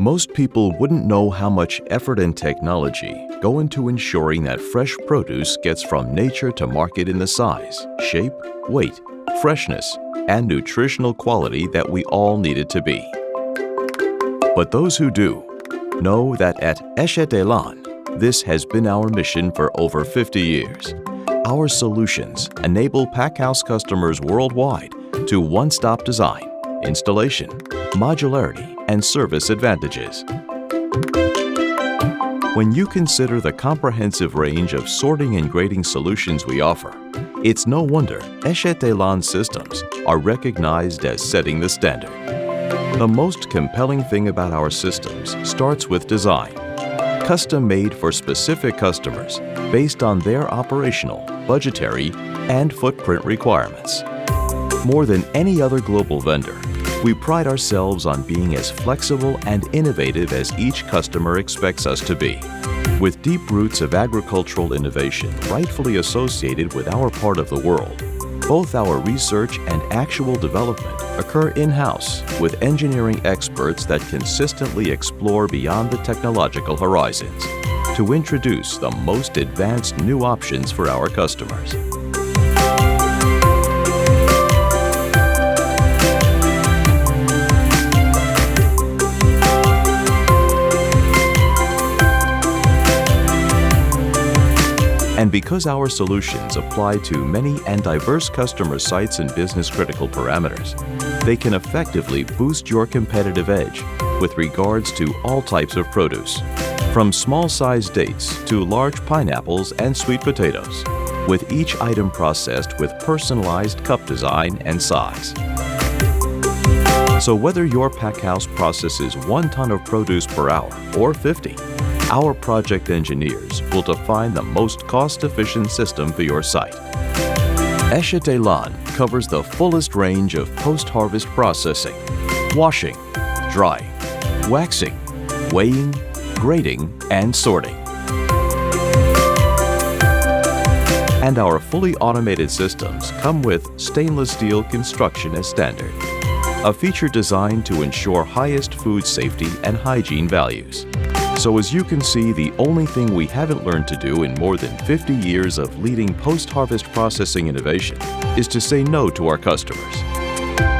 Most people wouldn't know how much effort and technology go into ensuring that fresh produce gets from nature to market in the size, shape, weight, freshness, and nutritional quality that we all need it to be. But those who do know that at Eshet Eilon, this has been our mission for over 50 years. Our solutions enable packhouse customers worldwide to one-stop design, installation, modularity, and service advantages. When you consider the comprehensive range of sorting and grading solutions we offer, it's no wonder Eshet Eilon systems are recognized as setting the standard. The most compelling thing about our systems starts with design, custom-made for specific customers based on their operational, budgetary, and footprint requirements. More than any other global vendor, we pride ourselves on being as flexible and innovative as each customer expects us to be. With deep roots of agricultural innovation rightfully associated with our part of the world, both our research and actual development occur in-house with engineering experts that consistently explore beyond the technological horizons to introduce the most advanced new options for our customers. And because our solutions apply to many and diverse customer sites and business-critical parameters, they can effectively boost your competitive edge with regards to all types of produce, from small-sized dates to large pineapples and sweet potatoes, with each item processed with personalized cup design and size. So whether your packhouse processes 1 ton of produce per hour or 50, our project engineers will define the most cost-efficient system for your site. Eshet Eilon covers the fullest range of post-harvest processing, washing, drying, waxing, weighing, grading, and sorting. And our fully automated systems come with stainless steel construction as standard, a feature designed to ensure highest food safety and hygiene values. So as you can see, the only thing we haven't learned to do in more than 50 years of leading post-harvest processing innovation is to say no to our customers.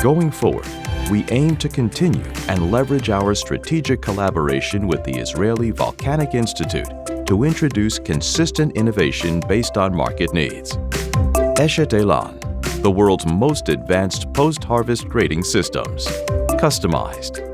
Going forward, we aim to continue and leverage our strategic collaboration with the Israeli Volcanic Institute to introduce consistent innovation based on market needs. Eshet Eilon, the world's most advanced post-harvest grading systems, customized,